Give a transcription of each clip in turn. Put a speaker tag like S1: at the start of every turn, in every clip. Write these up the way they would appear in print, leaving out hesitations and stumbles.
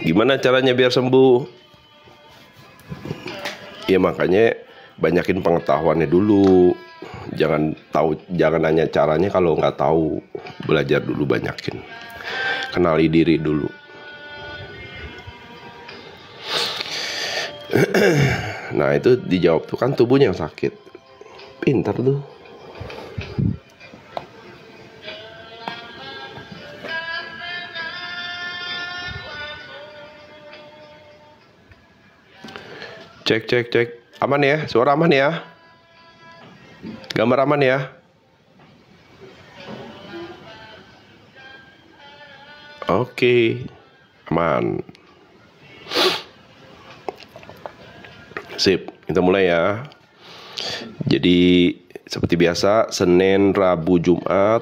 S1: Gimana caranya biar sembuh? Ya makanya banyakin pengetahuannya dulu. Jangan nanya caranya kalau nggak tahu. Belajar dulu, banyakin. Kenali diri dulu. Nah itu dijawab tuh, kan tubuhnya yang sakit. Pintar tuh. Cek. Aman ya? Suara aman ya? Gambar aman ya? Oke. Aman. Sip, kita mulai ya. Jadi seperti biasa, Senin, Rabu, Jumat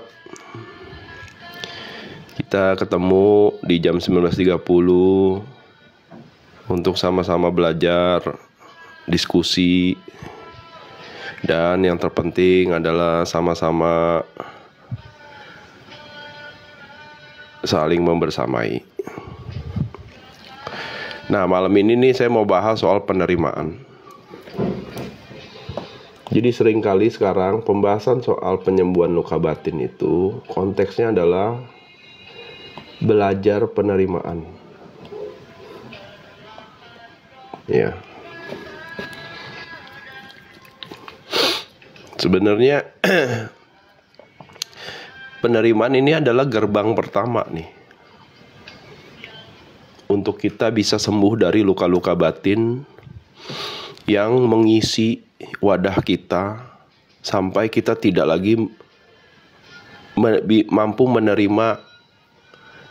S1: kita ketemu di jam 19.30 untuk sama-sama belajar, diskusi, dan yang terpenting adalah sama-sama saling membersamai. Nah, malam ini nih saya mau bahas soal penerimaan. Jadi seringkali sekarang pembahasan soal penyembuhan luka batin itu konteksnya adalah belajar penerimaan. Ya. Sebenarnya penerimaan ini adalah gerbang pertama nih untuk kita bisa sembuh dari luka-luka batin yang mengisi wadah kita sampai kita tidak lagi mampu menerima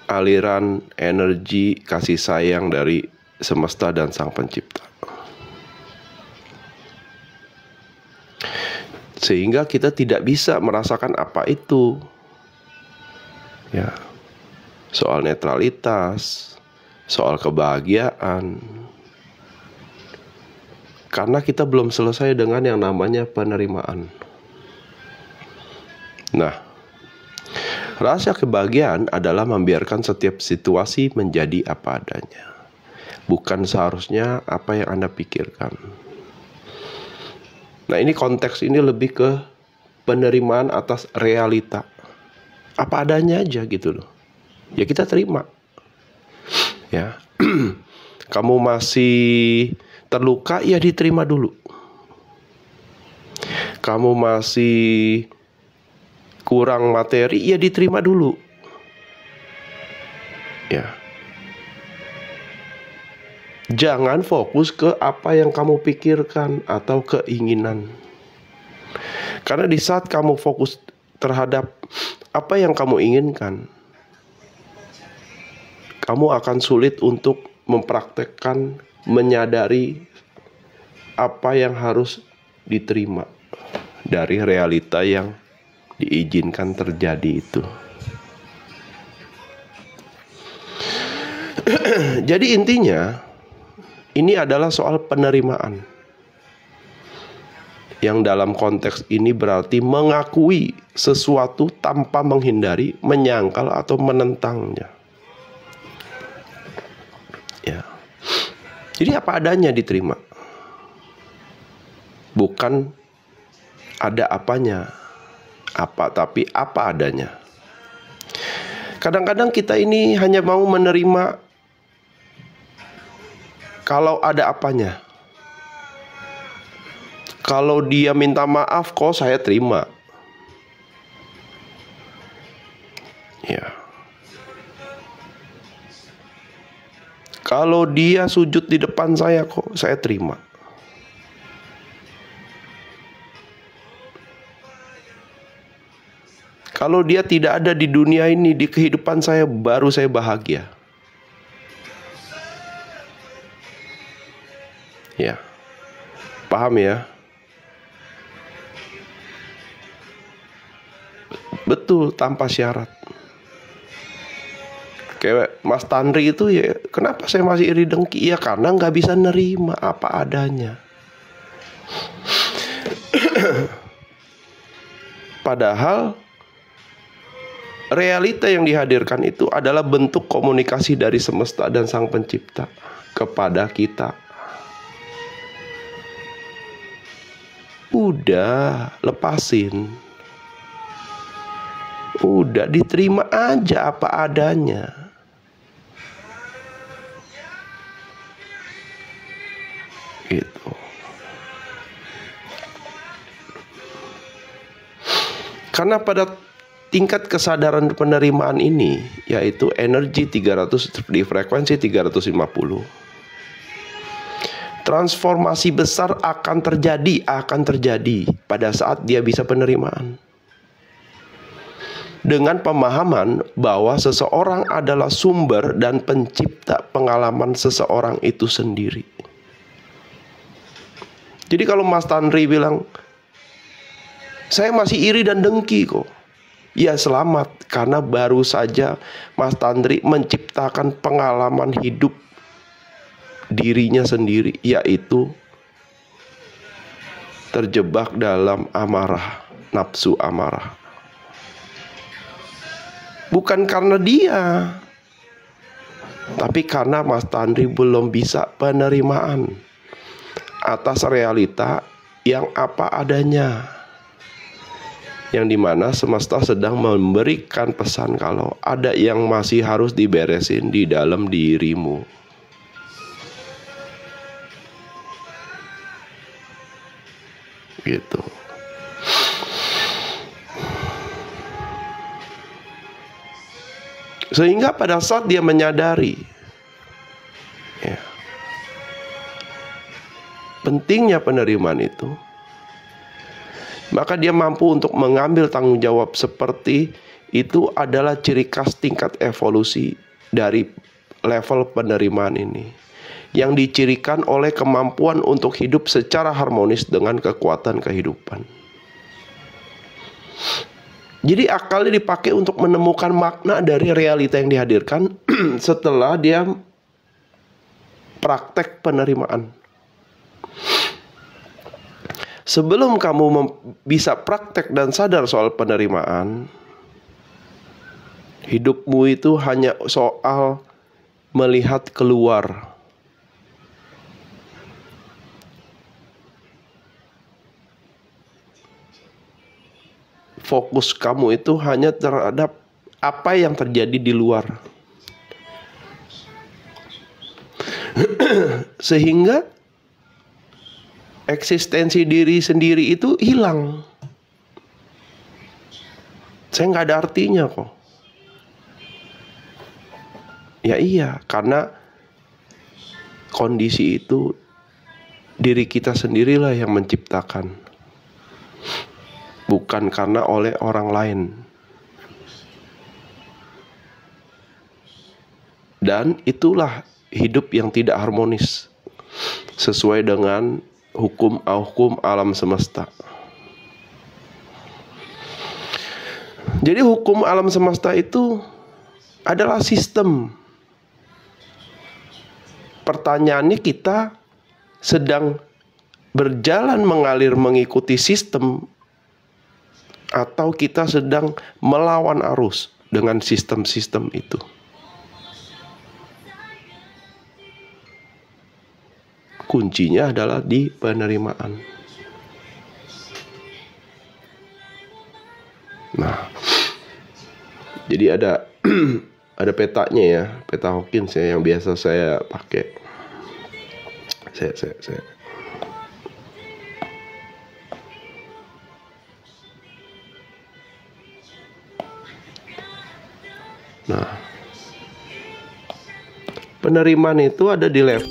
S1: aliran energi kasih sayang dari semesta dan Sang Pencipta. Sehingga kita tidak bisa merasakan apa itu. Ya. Soal netralitas, soal kebahagiaan. Karena kita belum selesai dengan yang namanya penerimaan. Nah, rahasia kebahagiaan adalah membiarkan setiap situasi menjadi apa adanya. Bukan seharusnya apa yang Anda pikirkan. Nah, ini konteks ini lebih ke penerimaan atas realita. Apa adanya aja gitu loh. Ya kita terima. Ya. Kamu masih terluka, ya diterima dulu. Kamu masih kurang materi, ya diterima dulu. Ya. Jangan fokus ke apa yang kamu pikirkan atau keinginan. Karena di saat kamu fokus terhadap apa yang kamu inginkan, kamu akan sulit untuk mempraktekkan, menyadari apa yang harus diterima dari realita yang diizinkan terjadi itu. Jadi intinya ini adalah soal penerimaan. Yang dalam konteks ini berarti mengakui sesuatu tanpa menghindari, menyangkal atau menentangnya. Ya. Jadi apa adanya diterima. Bukan ada apanya. Tapi apa adanya. Kadang-kadang kita ini hanya mau menerima kalau ada apanya. Kalau dia minta maaf, kok saya terima. Ya. Kalau dia sujud di depan saya, kok saya terima. Kalau dia tidak ada di dunia ini, di kehidupan saya, baru saya bahagia. Ya, paham ya? Betul, tanpa syarat. Kayak Mas Tandri itu ya, kenapa saya masih iri dengki? Ya karena nggak bisa nerima apa adanya. Padahal realita yang dihadirkan itu adalah bentuk komunikasi dari semesta dan Sang Pencipta kepada kita. Udah, lepasin. Udah, diterima aja apa adanya. Gitu. Karena pada tingkat kesadaran penerimaan ini, yaitu energi 300 di frekuensi 350, transformasi besar akan terjadi pada saat dia bisa penerimaan. Dengan pemahaman bahwa seseorang adalah sumber dan pencipta pengalaman seseorang itu sendiri. Jadi kalau Mas Tanri bilang, saya masih iri dan dengki kok. Ya selamat, karena baru saja Mas Tanri menciptakan pengalaman hidup dirinya sendiri, yaitu terjebak dalam amarah, nafsu amarah. Bukan karena dia, tapi karena Mas Tanri belum bisa penerimaan atas realita yang apa adanya, yang dimana semesta sedang memberikan pesan kalau ada yang masih harus diberesin di dalam dirimu. Gitu. Sehingga pada saat dia menyadari ya, pentingnya penerimaan itu, maka dia mampu untuk mengambil tanggung jawab. Seperti itu adalah ciri khas tingkat evolusi dari level penerimaan ini, yang dicirikan oleh kemampuan untuk hidup secara harmonis dengan kekuatan kehidupan. Jadi akalnya dipakai untuk menemukan makna dari realita yang dihadirkan setelah dia praktek penerimaan. Sebelum kamu bisa praktek dan sadar soal penerimaan, hidupmu itu hanya soal melihat keluar. Fokus kamu itu hanya terhadap apa yang terjadi di luar. Sehingga eksistensi diri sendiri itu hilang. Saya nggak ada artinya kok. Ya iya, karena kondisi itu diri kita sendirilah yang menciptakan, bukan karena oleh orang lain. Dan itulah hidup yang tidak harmonis sesuai dengan hukum alam semesta. Jadi hukum alam semesta itu adalah sistem. Pertanyaannya, kita sedang berjalan mengalir mengikuti sistem, atau kita sedang melawan arus dengan sistem-sistem itu. Kuncinya adalah di penerimaan. Nah, jadi ada ada petanya ya, peta Hawkins ya, yang biasa saya pakai. Saya. Nah, penerimaan itu ada di level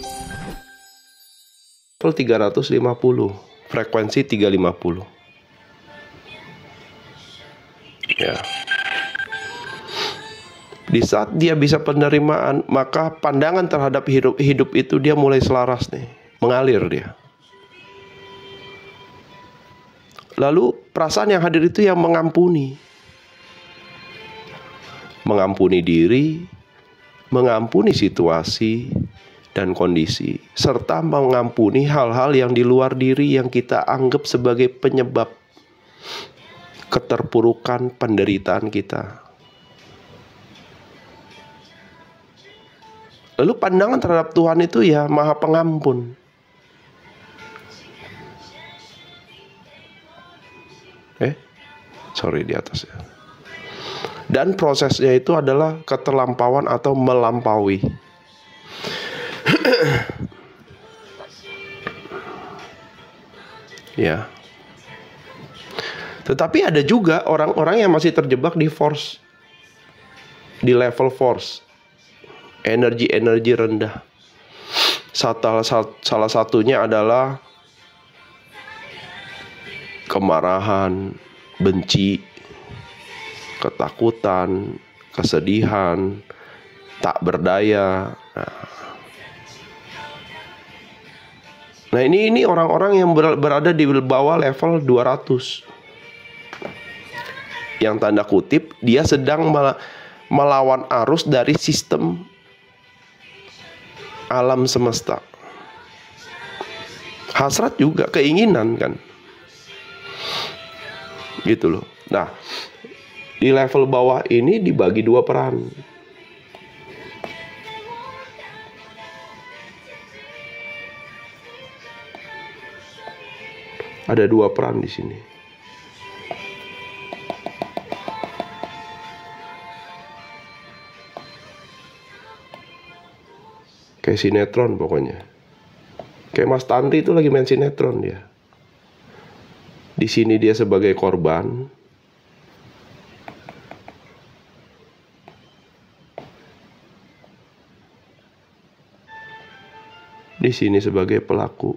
S1: 350, frekuensi 350. Ya. Di saat dia bisa penerimaan, maka pandangan terhadap hidup itu dia mulai selaras nih, mengalir dia. Lalu perasaan yang hadir itu yang mengampuni. Mengampuni diri, mengampuni situasi dan kondisi, serta mengampuni hal-hal yang di luar diri yang kita anggap sebagai penyebab keterpurukan penderitaan kita. Lalu pandangan terhadap Tuhan itu ya Maha Pengampun. Sorry di atas ya. Dan prosesnya itu adalah keterlampauan atau melampaui. Ya. Tetapi ada juga orang-orang yang masih terjebak di force, di level force, energi rendah. Salah satunya adalah kemarahan, benci, ketakutan, kesedihan, tak berdaya. Nah ini orang-orang yang berada di bawah level 200. Yang tanda kutip dia sedang melawan arus dari sistem alam semesta. Hasrat juga, keinginan kan. Gitu loh. Nah, di level bawah ini dibagi dua peran. Ada dua peran di sini. Kayak sinetron pokoknya. Kayak Mas Tanri itu lagi main sinetron dia. Di sini dia sebagai korban. Di sini sebagai pelaku.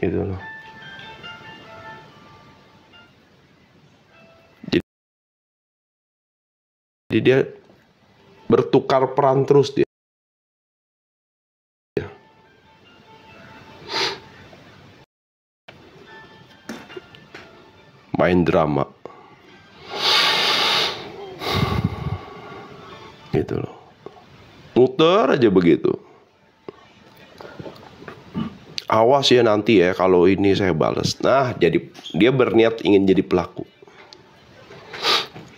S1: Gitu loh. Jadi dia bertukar peran terus dia. Main drama. Gitu loh. Muter aja begitu. Awas ya nanti ya kalau ini saya balas. Nah, jadi dia berniat ingin jadi pelaku.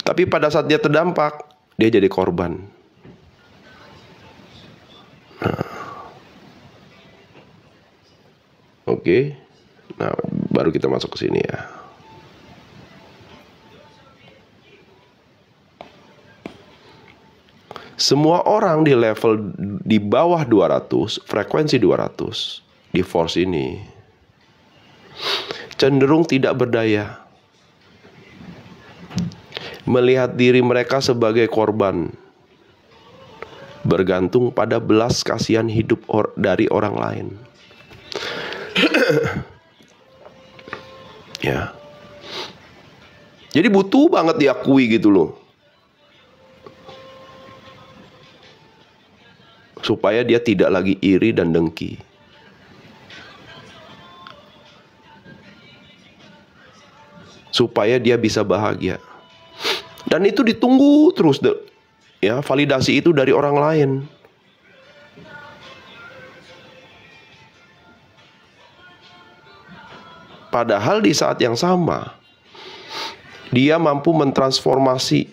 S1: Tapi pada saat dia terdampak, dia jadi korban. Nah. Oke. Nah, baru kita masuk ke sini ya. Semua orang di level di bawah 200, frekuensi 200 di force ini cenderung tidak berdaya. Melihat diri mereka sebagai korban, bergantung pada belas kasihan hidup dari orang lain. Ya. Jadi butuh banget diakui gitu loh. Supaya dia tidak lagi iri dan dengki. Supaya dia bisa bahagia. Dan itu ditunggu terus ya, validasi itu dari orang lain. Padahal di saat yang sama dia mampu mentransformasi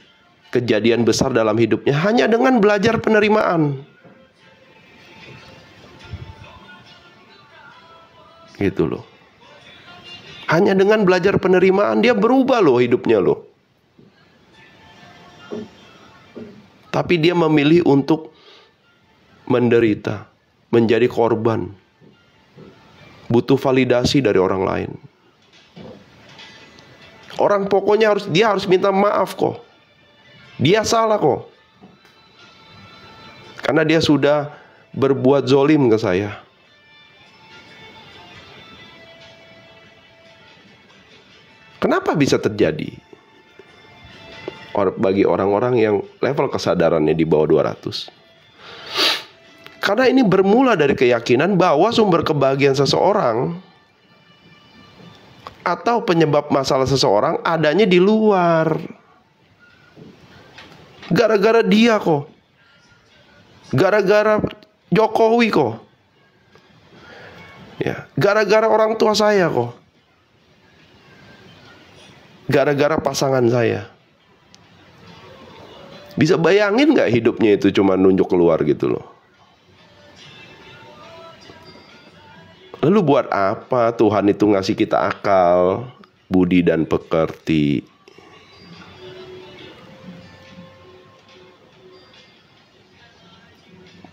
S1: kejadian besar dalam hidupnya hanya dengan belajar penerimaan. Gitu loh. Hanya dengan belajar penerimaan dia berubah loh hidupnya loh. Tapi dia memilih untuk menderita, menjadi korban. Butuh validasi dari orang lain. Orang pokoknya dia harus minta maaf kok. Dia salah kok. Karena dia sudah berbuat zolim ke saya. Kenapa bisa terjadi? Bagi orang-orang yang level kesadarannya di bawah 200. Karena ini bermula dari keyakinan bahwa sumber kebahagiaan seseorang atau penyebab masalah seseorang adanya di luar. Gara-gara dia kok. Gara-gara Jokowi kok. Ya, gara-gara orang tua saya kok. Gara-gara pasangan saya. Bisa bayangin nggak hidupnya itu cuma nunjuk keluar gitu loh. Lalu buat apa Tuhan itu ngasih kita akal, budi dan pekerti?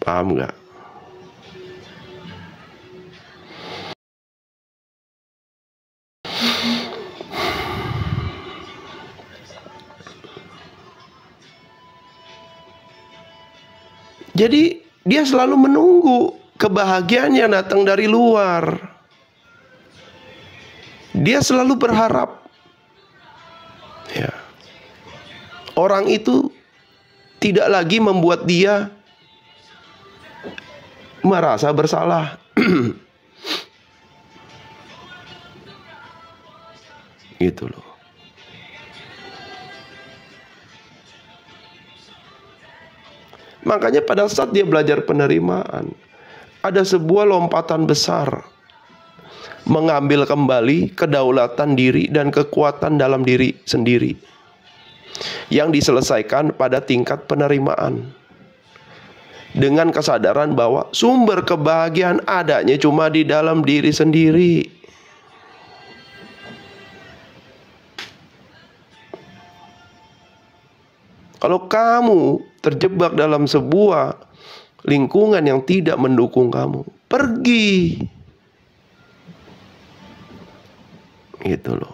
S1: Paham nggak? Jadi dia selalu menunggu kebahagiaan yang datang dari luar. Dia selalu berharap, ya, orang itu tidak lagi membuat dia merasa bersalah. Gitu loh. Makanya pada saat dia belajar penerimaan, ada sebuah lompatan besar, mengambil kembali kedaulatan diri dan kekuatan dalam diri sendiri, yang diselesaikan pada tingkat penerimaan, dengan kesadaran bahwa sumber kebahagiaan adanya cuma di dalam diri sendiri. Kalau kamu terjebak dalam sebuah lingkungan yang tidak mendukung kamu, pergi. Gitu loh.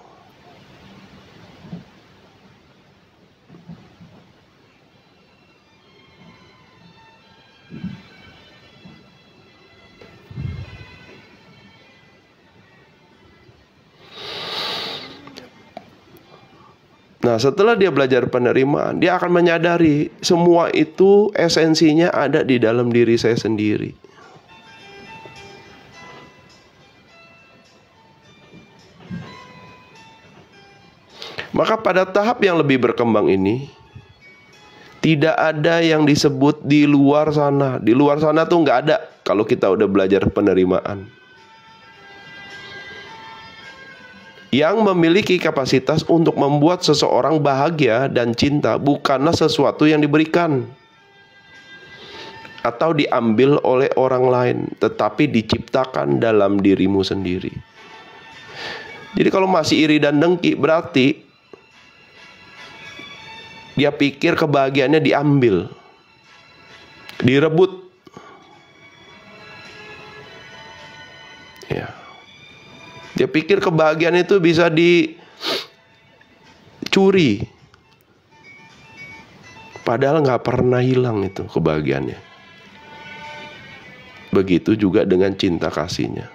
S1: Nah, setelah dia belajar penerimaan, dia akan menyadari semua itu esensinya ada di dalam diri saya sendiri. Maka pada tahap yang lebih berkembang ini, tidak ada yang disebut di luar sana. Di luar sana tuh nggak ada kalau kita udah belajar penerimaan. Yang memiliki kapasitas untuk membuat seseorang bahagia dan cinta bukanlah sesuatu yang diberikan atau diambil oleh orang lain, tetapi diciptakan dalam dirimu sendiri. Jadi kalau masih iri dan dengki, berarti dia pikir kebahagiaannya diambil, direbut. Ya. Dia pikir kebahagiaan itu bisa dicuri. Padahal nggak pernah hilang itu kebahagiaannya. Begitu juga dengan cinta kasihnya.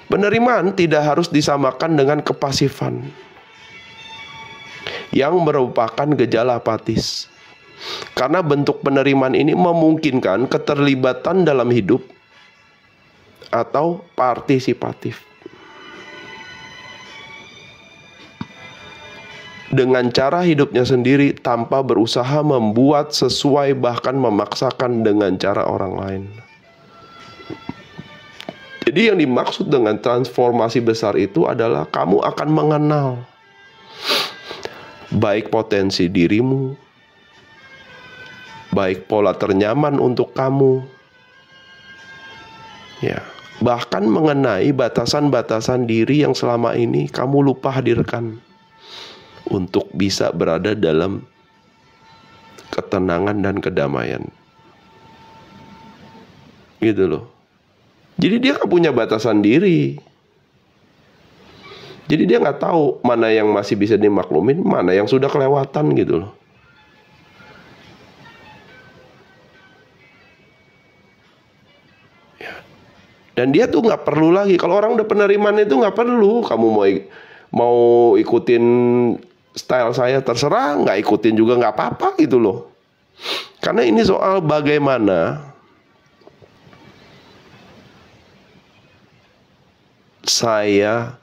S1: Penerimaan tidak harus disamakan dengan kepasifan, yang merupakan gejala apatis. Karena bentuk penerimaan ini memungkinkan keterlibatan dalam hidup atau partisipatif. Dengan cara hidupnya sendiri tanpa berusaha membuat sesuai, bahkan memaksakan dengan cara orang lain. Jadi yang dimaksud dengan transformasi besar itu adalah kamu akan mengenal baik potensi dirimu, baik pola ternyaman untuk kamu, ya, bahkan mengenai batasan-batasan diri yang selama ini kamu lupa hadirkan untuk bisa berada dalam ketenangan dan kedamaian. Gitu loh. Jadi dia gak punya batasan diri. Jadi dia nggak tahu mana yang masih bisa dimaklumin, mana yang sudah kelewatan gitu loh. Ya. Dan dia tuh nggak perlu lagi. Kalau orang udah penerimaan itu nggak perlu. Kamu mau ikutin style saya terserah, nggak ikutin juga nggak apa-apa gitu loh. Karena ini soal bagaimana saya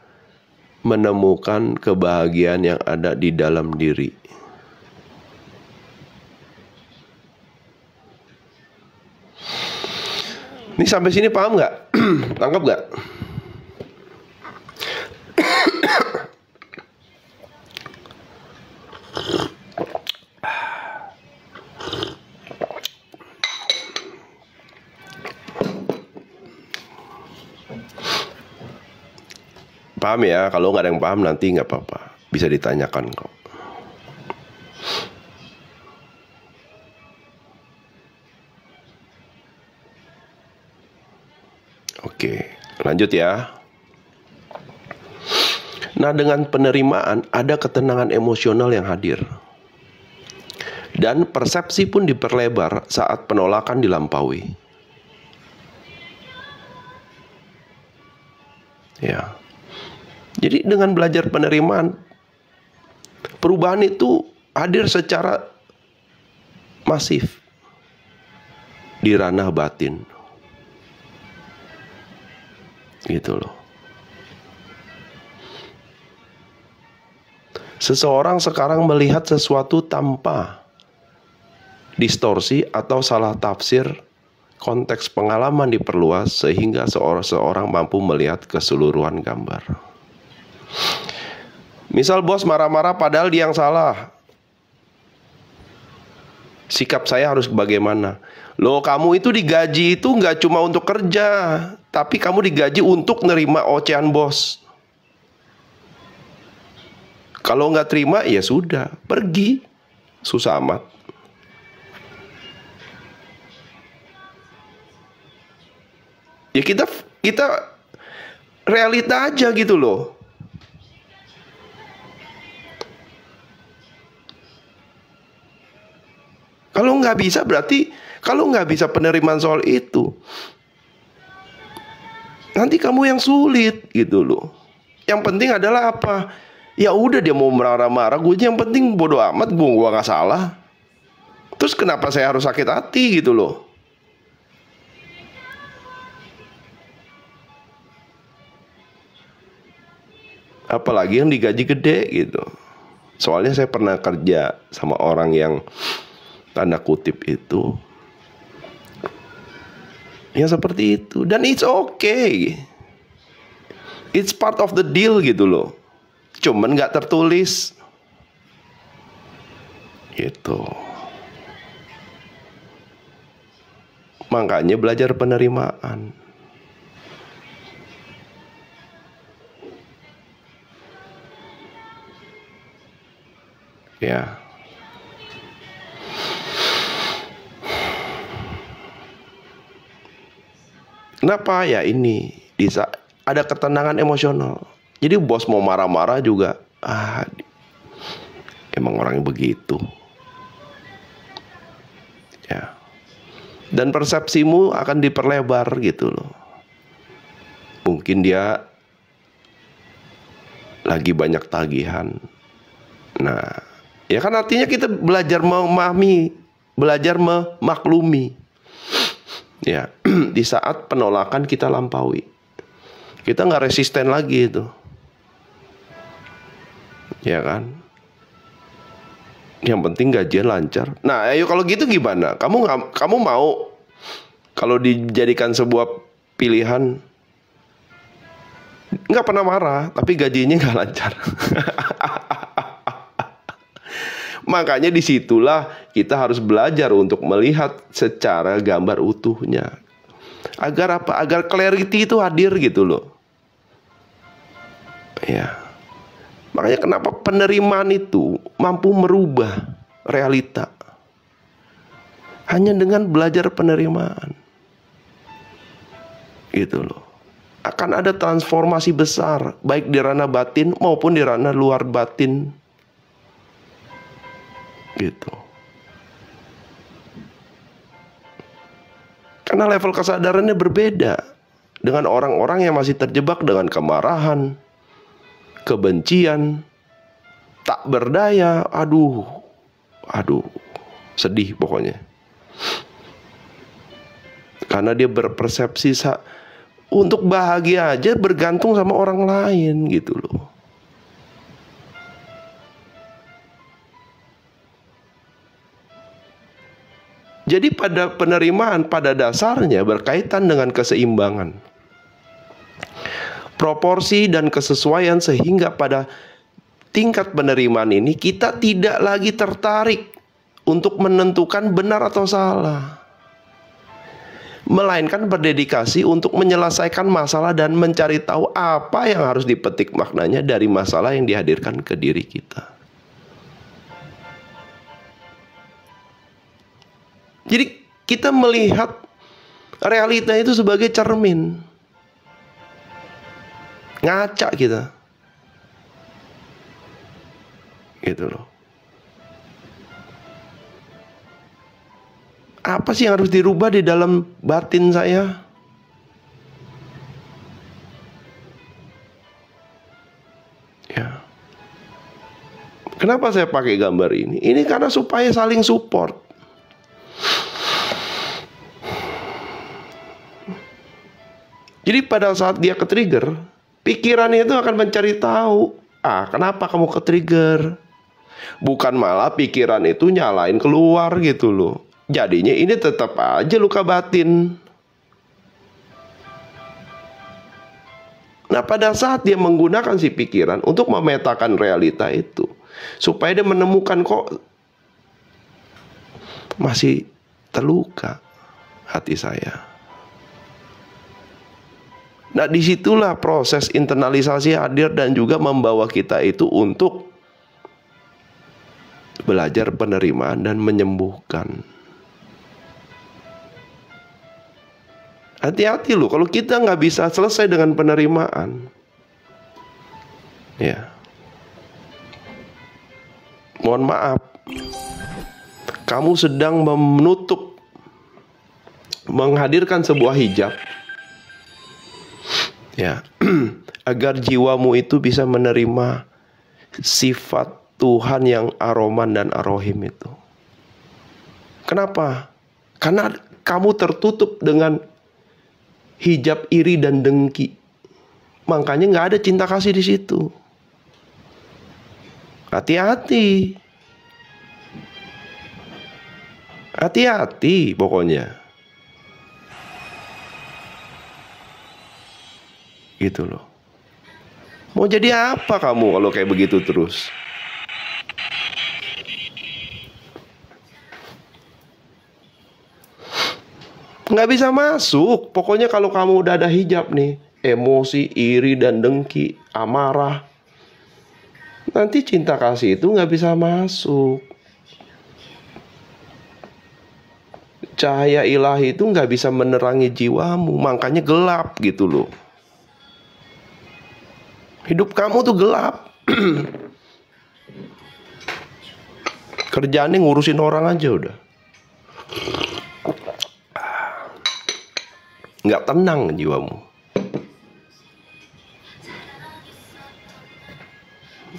S1: menemukan kebahagiaan yang ada di dalam diri. Ini sampai sini paham nggak? Tangkap nggak? Paham ya? Kalau nggak ada yang paham nanti nggak apa-apa, bisa ditanyakan kok. Oke, lanjut ya. Nah, dengan penerimaan ada ketenangan emosional yang hadir. Dan persepsi pun diperlebar saat penolakan dilampaui. Ya. Jadi dengan belajar penerimaan, perubahan itu hadir secara masif di ranah batin. Gitu loh. Seseorang sekarang melihat sesuatu tanpa distorsi atau salah tafsir, konteks pengalaman diperluas sehingga seorang mampu melihat keseluruhan gambar. Misal bos marah-marah padahal dia yang salah. Sikap saya harus bagaimana? Loh, kamu itu digaji itu nggak cuma untuk kerja, tapi kamu digaji untuk nerima ocehan bos. Kalau nggak terima, ya sudah, pergi. Susah amat. Ya kita realita aja gitu loh. Kalau nggak bisa berarti, kalau nggak bisa penerimaan soal itu, nanti kamu yang sulit gitu loh. Yang penting adalah apa? Ya udah, dia mau marah-marah, gue yang penting bodo amat, gue nggak salah. Terus kenapa saya harus sakit hati gitu loh? Apalagi yang digaji gede gitu. Soalnya saya pernah kerja sama orang yang tanda kutip itu yang seperti itu, dan it's okay, it's part of the deal gitu loh. Cuman nggak tertulis gitu. Makanya belajar penerimaan. Ya. Kenapa ya ini? Ada ketenangan emosional. Jadi bos mau marah-marah juga, emang orangnya begitu. Ya. Dan persepsimu akan diperlebar gitu loh. Mungkin dia lagi banyak tagihan. Nah, ya kan artinya kita belajar memahami, belajar memaklumi. Ya, di saat penolakan kita lampaui, kita nggak resisten lagi itu, ya kan? Yang penting gajian lancar. Nah, ayo kalau gitu gimana? Kamu mau kalau dijadikan sebuah pilihan, nggak pernah marah, tapi gajinya nggak lancar. Makanya disitulah kita harus belajar untuk melihat secara gambar utuhnya. Agar apa? Agar clarity itu hadir gitu loh. Ya. Makanya kenapa penerimaan itu mampu merubah realita. Hanya dengan belajar penerimaan. Gitu loh. Akan ada transformasi besar, baik di ranah batin maupun di ranah luar batin. Gitu. Karena level kesadarannya berbeda dengan orang-orang yang masih terjebak dengan kemarahan, kebencian, tak berdaya. Aduh, sedih pokoknya. Karena dia berpersepsi untuk bahagia aja bergantung sama orang lain gitu loh. Jadi pada penerimaan pada dasarnya berkaitan dengan keseimbangan, proporsi dan kesesuaian, sehingga pada tingkat penerimaan ini kita tidak lagi tertarik untuk menentukan benar atau salah, melainkan berdedikasi untuk menyelesaikan masalah dan mencari tahu apa yang harus dipetik maknanya dari masalah yang dihadirkan ke diri kita. Jadi kita melihat realita itu sebagai cermin. Ngaca kita. Gitu loh. Apa sih yang harus dirubah di dalam batin saya? Ya. Kenapa saya pakai gambar ini? Ini karena supaya saling support. Jadi pada saat dia ke-trigger, pikirannya itu akan mencari tahu, kenapa kamu ke-trigger? Bukan malah pikiran itu nyalain keluar gitu loh. Jadinya ini tetap aja luka batin. Nah, pada saat dia menggunakan si pikiran untuk memetakan realita itu, supaya dia menemukan kok masih terluka hati saya. Nah, disitulah proses internalisasi hadir dan juga membawa kita itu untuk belajar penerimaan dan menyembuhkan. Hati-hati loh, kalau kita nggak bisa selesai dengan penerimaan, ya, mohon maaf, kamu sedang menutup, menghadirkan sebuah hijab, ya, agar jiwamu itu bisa menerima sifat Tuhan yang Ar-Rahman dan Ar-Rahim itu. Kenapa? Karena kamu tertutup dengan hijab iri dan dengki. Makanya nggak ada cinta kasih di situ. Hati-hati. Hati-hati pokoknya. Gitu loh. Mau jadi apa kamu kalau kayak begitu terus? Nggak bisa masuk. Pokoknya kalau kamu udah ada hijab nih, emosi, iri dan dengki, amarah, nanti cinta kasih itu nggak bisa masuk. Cahaya ilahi itu nggak bisa menerangi jiwamu, makanya gelap gitu loh. Hidup kamu tuh gelap. Kerjaannya ngurusin orang aja udah. Nggak tenang jiwamu.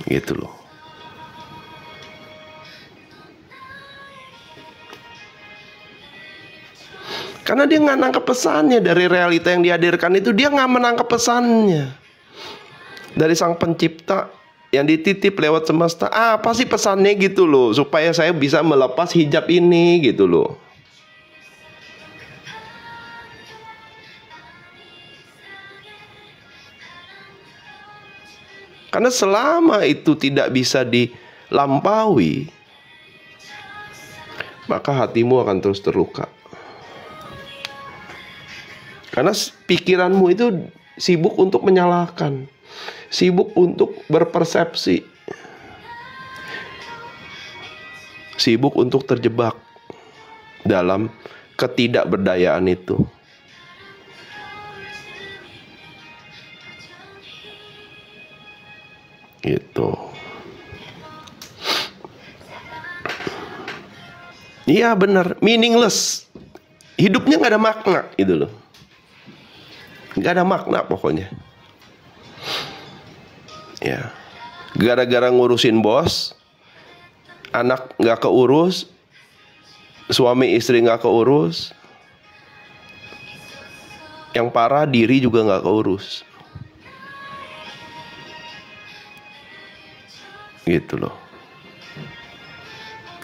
S1: Gitu loh. Karena dia nggak nangkep pesannya dari realita yang dihadirkan itu. Dia nggak menangkap pesannya dari Sang Pencipta yang dititip lewat semesta. Apa sih pesannya gitu loh, supaya saya bisa melepas hijab ini gitu loh. Karena selama itu tidak bisa dilampaui, maka hatimu akan terus terluka. Karena pikiranmu itu sibuk untuk menyalahkan, sibuk untuk berpersepsi, sibuk untuk terjebak dalam ketidakberdayaan itu. Gitu. Iya benar, meaningless. Hidupnya nggak ada makna gitu loh. Nggak ada makna pokoknya. Ya, gara-gara ngurusin bos, anak nggak keurus, suami istri nggak keurus, yang parah diri juga nggak keurus. Gitu loh.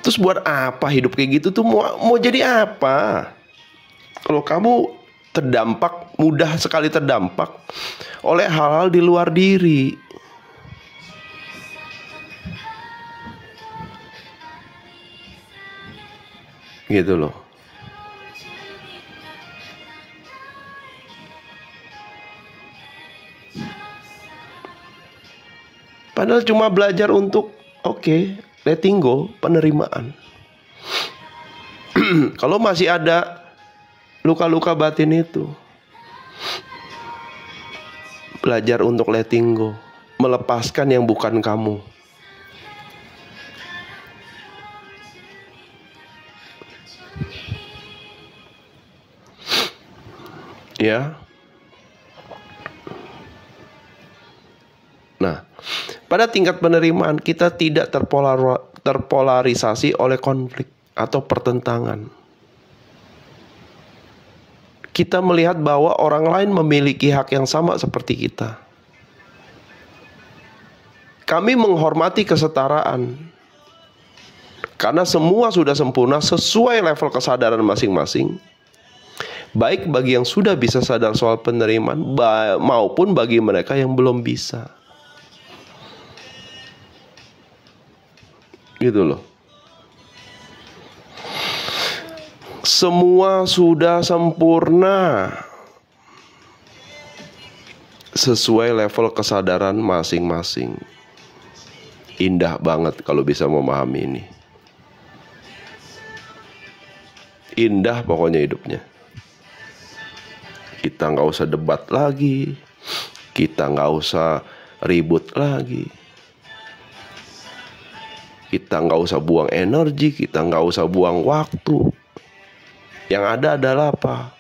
S1: Terus buat apa hidup kayak gitu tuh, mau jadi apa? Kalau kamu mudah sekali terdampak oleh hal-hal di luar diri. Gitu loh. Padahal cuma belajar untuk letting go, penerimaan. Kalau masih ada luka-luka batin itu, belajar untuk letting go, melepaskan yang bukan kamu. Ya. Nah, pada tingkat penerimaan kita tidak terpolarisasi oleh konflik atau pertentangan. Kita melihat bahwa orang lain memiliki hak yang sama seperti kita. Kami menghormati kesetaraan. Karena semua sudah sempurna sesuai level kesadaran masing-masing. Baik bagi yang sudah bisa sadar soal penerimaan maupun bagi mereka yang belum bisa. Gitu loh. Semua sudah sempurna sesuai level kesadaran masing-masing. Indah banget kalau bisa memahami ini. Indah pokoknya hidupnya. Kita nggak usah debat lagi, kita nggak usah ribut lagi, kita nggak usah buang energi, kita nggak usah buang waktu. Yang ada adalah apa?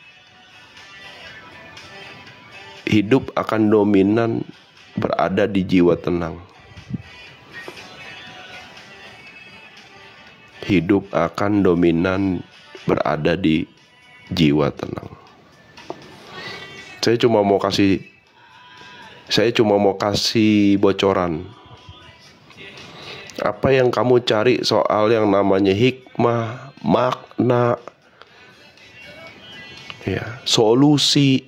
S1: Hidup akan dominan berada di jiwa tenang. Hidup akan dominan berada di jiwa tenang. Saya cuma mau kasih bocoran. Apa yang kamu cari soal yang namanya hikmah, makna, solusi,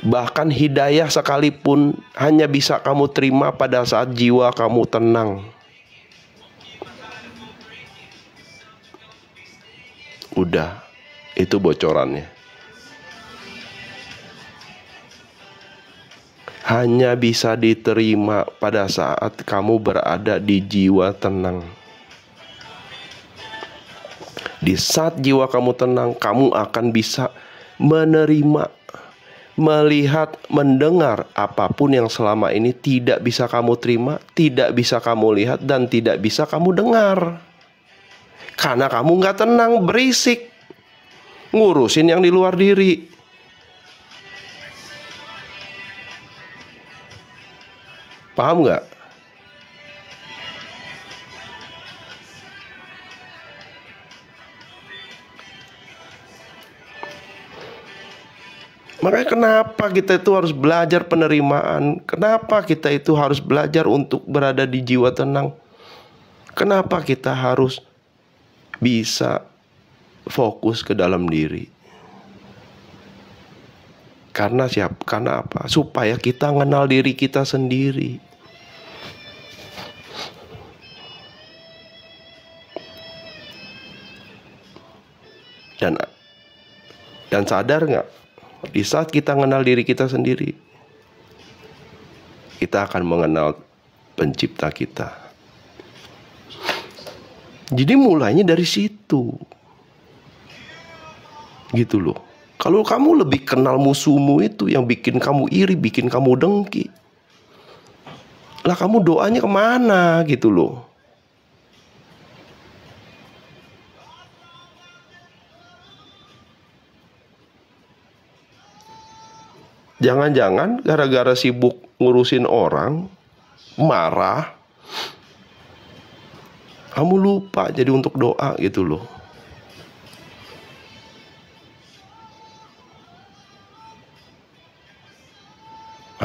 S1: bahkan hidayah sekalipun hanya bisa kamu terima pada saat jiwa kamu tenang. Udah, itu bocorannya. Hanya bisa diterima pada saat kamu berada di jiwa tenang. Di saat jiwa kamu tenang, kamu akan bisa menerima, melihat, mendengar apapun yang selama ini tidak bisa kamu terima, tidak bisa kamu lihat, dan tidak bisa kamu dengar. Karena kamu gak tenang, berisik, ngurusin yang di luar diri. Paham gak? Makanya kenapa kita itu harus belajar penerimaan? Kenapa kita itu harus belajar untuk berada di jiwa tenang? Kenapa kita harus bisa fokus ke dalam diri? Karena apa? Supaya kita mengenal diri kita sendiri. Dan sadar gak? Di saat kita mengenal diri kita sendiri, kita akan mengenal pencipta kita. Jadi mulainya dari situ. Gitu loh. Kalau kamu lebih kenal musuhmu itu yang bikin kamu iri, bikin kamu dengki, lah kamu doanya kemana gitu loh. Jangan-jangan gara-gara sibuk ngurusin orang, marah, kamu lupa jadi untuk doa gitu loh.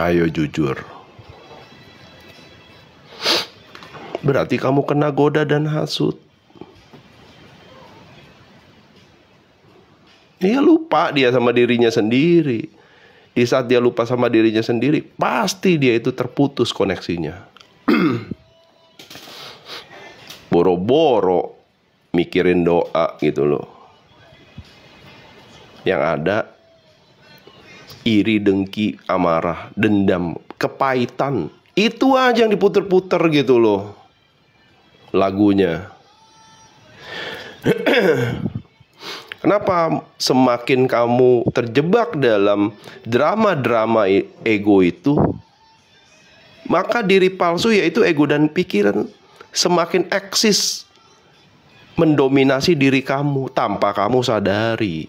S1: Ayo jujur. Berarti kamu kena goda dan hasut. Dia lupa dia sama dirinya sendiri. Di saat dia lupa sama dirinya sendiri, pasti dia itu terputus koneksinya. Boro-boro mikirin doa gitu loh. Yang ada iri, dengki, amarah, dendam, kepahitan. Itu aja yang diputer-puter gitu loh lagunya. Kenapa semakin kamu terjebak dalam drama-drama ego itu, maka diri palsu yaitu ego dan pikiran semakin eksis mendominasi diri kamu tanpa kamu sadari.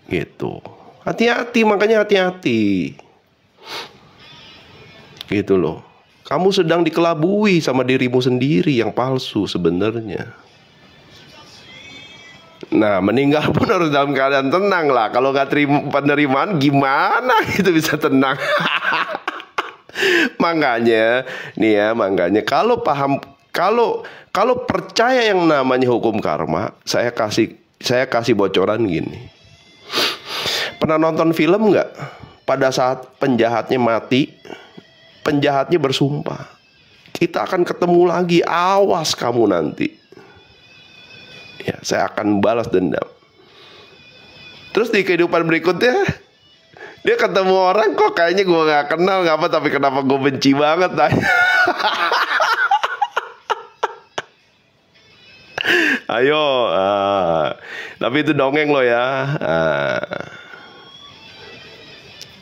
S1: Gitu. Hati-hati, makanya hati-hati. Gitu loh. Kamu sedang dikelabui sama dirimu sendiri yang palsu sebenarnya. Nah, meninggal pun harus dalam keadaan tenang lah. Kalau nggak terima penerimaan, gimana itu bisa tenang? Makanya, nih ya, makanya kalau paham, kalau percaya yang namanya hukum karma, saya kasih bocoran gini. Pernah nonton film nggak? Pada saat penjahatnya mati, penjahatnya bersumpah, kita akan ketemu lagi, awas kamu nanti. Ya, saya akan balas dendam. Terus di kehidupan berikutnya, dia ketemu orang, kok kayaknya gue gak kenal, gak apa, tapi kenapa gue benci banget. Ayo, tapi itu dongeng loh ya.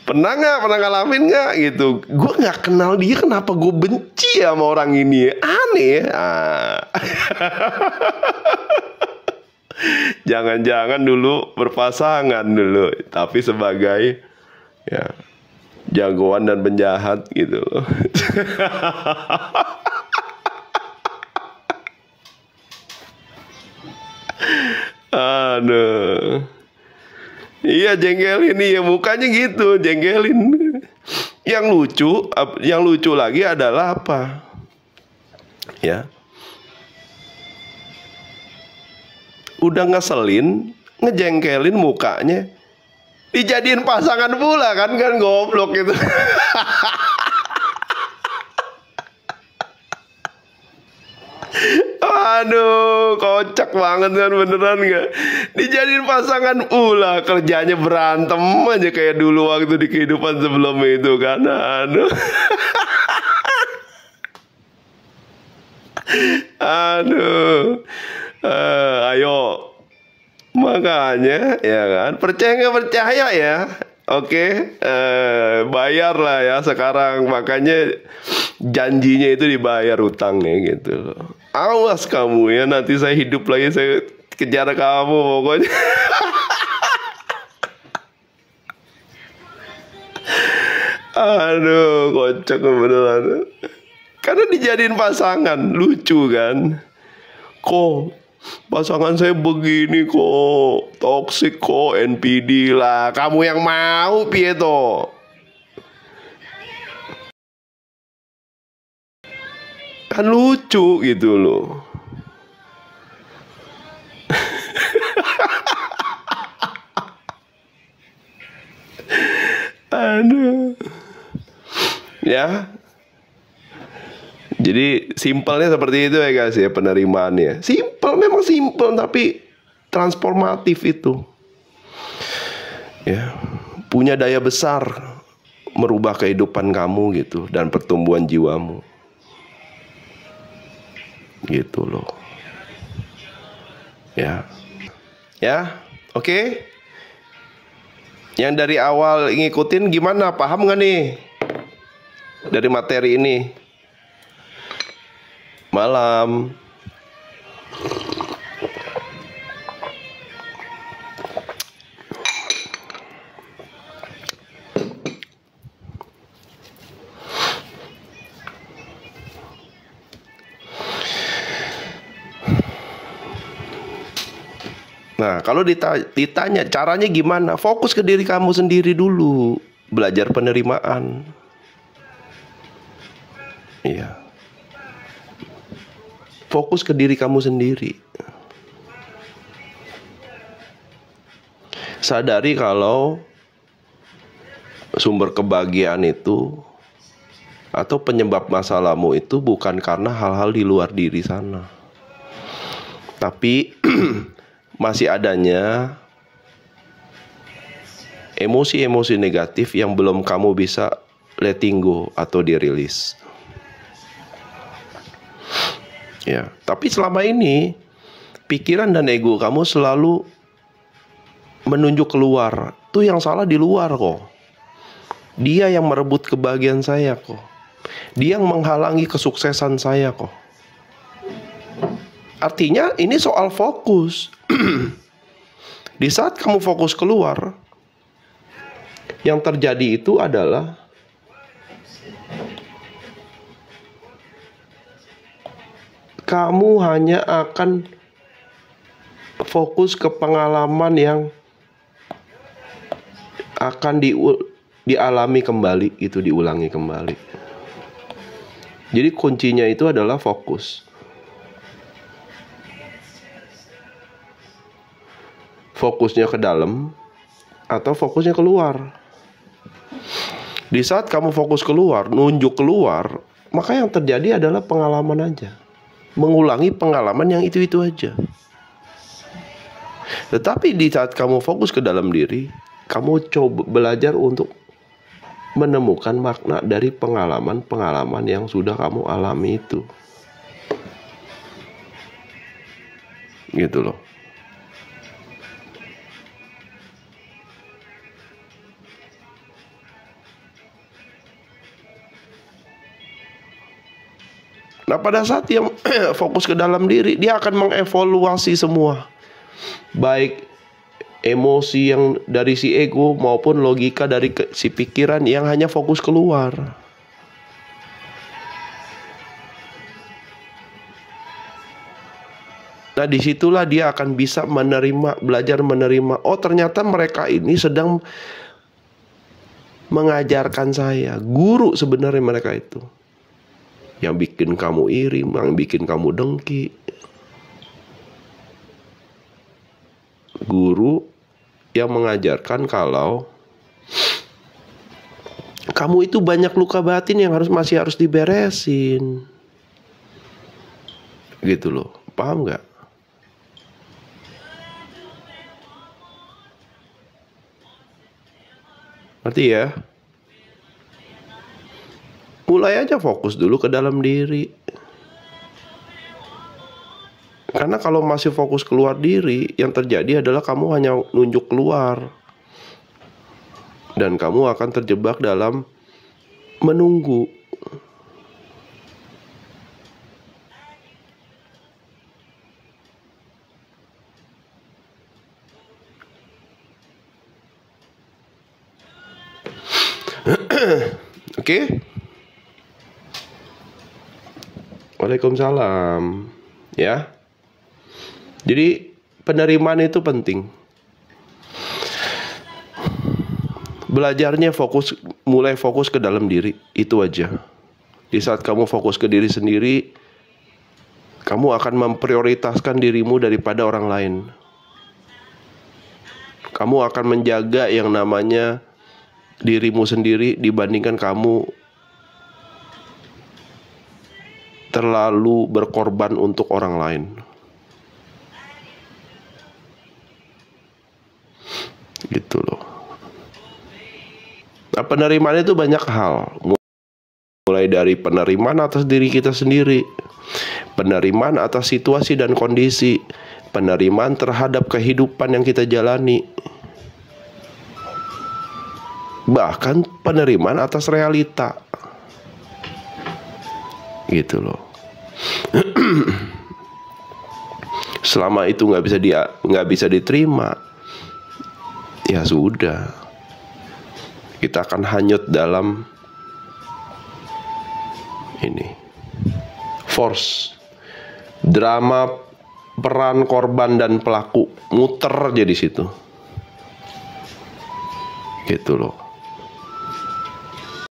S1: Pernah ngalamin gak gitu? Gue gak kenal dia, kenapa gue benci sama orang ini? Aneh ya. Jangan-jangan dulu berpasangan dulu, tapi sebagai ya jagoan dan penjahat gitu loh. Aduh. Iya, jengkelin, ya mukanya gitu, jengkelin. Yang lucu lagi adalah apa? Ya. Udah ngeselin, ngejengkelin mukanya, dijadiin pasangan pula kan goblok gitu. Aduh, kocak banget kan, beneran gak? Dijadiin pasangan pula, kerjanya berantem aja kayak dulu waktu di kehidupan sebelum itu kan. Aduh. Aduh. Ayo, makanya ya kan, percaya nggak percaya ya, oke, bayar lah ya sekarang. Makanya janjinya itu dibayar utangnya gitu. Awas kamu ya, nanti saya hidup lagi saya kejar kamu pokoknya. Aduh, kocak beneran. Karena dijadiin pasangan, lucu kan? Kok pasangan saya begini kok, toksik kok, NPD lah. Kamu yang mau piye toh? Kan lucu gitu loh. Aduh. Ya. Jadi simpelnya seperti itu ya guys ya, penerimaannya. Simpel, memang simpel, tapi transformatif itu. Ya, punya daya besar merubah kehidupan kamu gitu dan pertumbuhan jiwamu. Gitu loh. Ya. Ya, oke. Yang dari awal ngikutin gimana? Paham nggak nih? Dari materi ini. Malam. Nah, kalau ditanya caranya gimana? Fokus ke diri kamu sendiri dulu. Belajar penerimaan. Iya. Fokus ke diri kamu sendiri. Sadari kalau sumber kebahagiaan itu atau penyebab masalahmu itu bukan karena hal-hal di luar diri sana, tapi masih adanya emosi-emosi negatif yang belum kamu bisa letting go atau dirilis. Ya, tapi selama ini pikiran dan ego kamu selalu menunjuk keluar. Tuh yang salah di luar kok. Dia yang merebut kebahagiaan saya kok. Dia yang menghalangi kesuksesan saya kok. Artinya ini soal fokus. Di saat kamu fokus keluar, yang terjadi itu adalah kamu hanya akan fokus ke pengalaman yang akan dialami kembali, itu diulangi kembali. Jadi kuncinya itu adalah fokus. Fokusnya ke dalam atau fokusnya keluar. Di saat kamu fokus keluar, nunjuk keluar, maka yang terjadi adalah pengalaman aja. Mengulangi pengalaman yang itu-itu aja. Tetapi di saat kamu fokus ke dalam diri, kamu coba belajar untuk menemukan makna dari pengalaman-pengalaman yang sudah kamu alami itu. Gitu loh. Nah, pada saat dia fokus ke dalam diri, dia akan mengevaluasi semua. Baik emosi yang dari si ego maupun logika dari si pikiran yang hanya fokus keluar. Nah, disitulah dia akan bisa menerima, belajar menerima. Oh, ternyata mereka ini sedang mengajarkan saya. Guru sebenarnya mereka itu. Yang bikin kamu iri, yang bikin kamu dengki. Guru yang mengajarkan kalau kamu itu banyak luka batin yang masih harus diberesin. Gitu loh, paham gak? Ngerti ya? Mulai aja fokus dulu ke dalam diri. Karena kalau masih fokus keluar diri, yang terjadi adalah kamu hanya nunjuk keluar. Dan kamu akan terjebak dalam menunggu. Oke? Waalaikumsalam. Ya. Jadi penerimaan itu penting. Belajarnya mulai fokus ke dalam diri, itu aja. Di saat kamu fokus ke diri sendiri, kamu akan memprioritaskan dirimu daripada orang lain. Kamu akan menjaga yang namanya dirimu sendiri dibandingkan kamu terlalu berkorban untuk orang lain. Gitu loh. Nah, penerimaan itu banyak hal. Mulai dari penerimaan atas diri kita sendiri, penerimaan atas situasi dan kondisi, penerimaan terhadap kehidupan yang kita jalani, bahkan penerimaan atas realita. Gitu loh. Selama itu nggak bisa diterima, ya sudah, kita akan hanyut dalam ini force drama peran korban dan pelaku, muter aja di situ. Gitu loh.